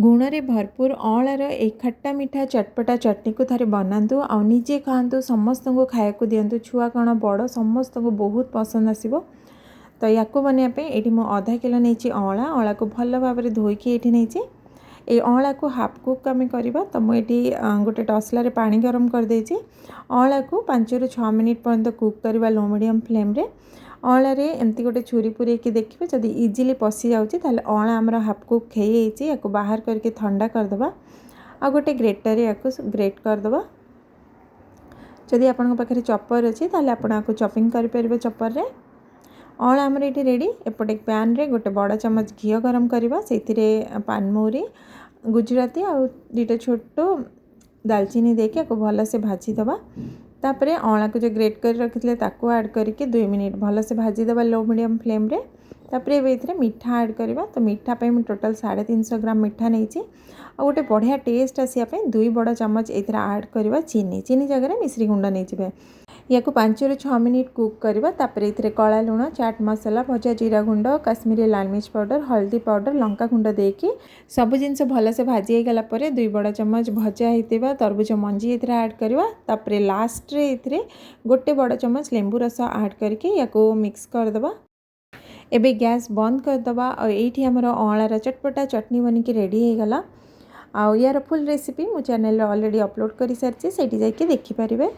गुण रे भरपूर अँलार एक खट्टा मीठा चटपटा चटनी को थे बनातु आ निजे खातु समस्त को खाया दिंतु छुआ कण बड़ समस्त को बहुत पसंद आसो। तो या बनवाई ये मुझे आधा किलो नहीं अँला अँला को भल भाव धोईकी ये नहीं ये अँला को हाफ कुक आम करवा। तो मुझे गोटे टसलार पानी गरम करदे अँला को 5 ରୁ 6 मिनिट पर्यंत कुक करवा लो मीडियम फ्लेम रे। अँला रे एमती गोटे छुरी पूरेकी देखिए जदि इजिली पशि जाऊँगी ताले अँला आमर हाफ कुक होती या बाहर करके ठंडा करदे आ गोटे ग्रेटर या ग्रेट करदे। जदि आपन पाखे चॉपर अच्छी ताले आपण आपको चॉपिंग करें चॉपर रे। अँला आमर ये रेडी। एपटे पैन रे गोटे बड़ चमच घी गरम करवा से पानमहुरी गुजराती आ दुटा छोट दालचीनी देके भल से भाजीदे। तापर अँला को जो ग्रेट कर रखिले ताको ऐड करके 2 मिनिट भल से भाजीदे लो मीडियम फ्लेम रे। तापर ये मीठा ऐड करवा। तो मीठा पे मैं टोटल 350 ग्राम मीठा नहीं आ गोटे बढ़िया टेस्ट आसापी 2 बड़ चमच ये ऐड करवा चीनी चीनी जगह मिश्री गुंड नहीं या 5 ରୁ 6 मिनिट कुक करवा। तापर ये कला लुण चाट मसला भजा जीरा गुंड काश्मीरी लाल मिर्च पाउडर हल्दी पाउडर लंका गुंड देकी सब जिनस भल से भाजी गला 2 बड़ चमच भजा होता तरबुज मंजी ये ऐड करवा। तापर लास्ट रे ये गोटे बड़ चमच लेंबू रस ऐड करके या मिक्स करदे। एबे गैस बंद करदे और ये आमर अँलार चटपटा चटनी बनिकी रेडी हो गला। आ यार फुल रेसिपी मो चैनल ऑलरेडी अपलोड कर सारी से देखिपारे।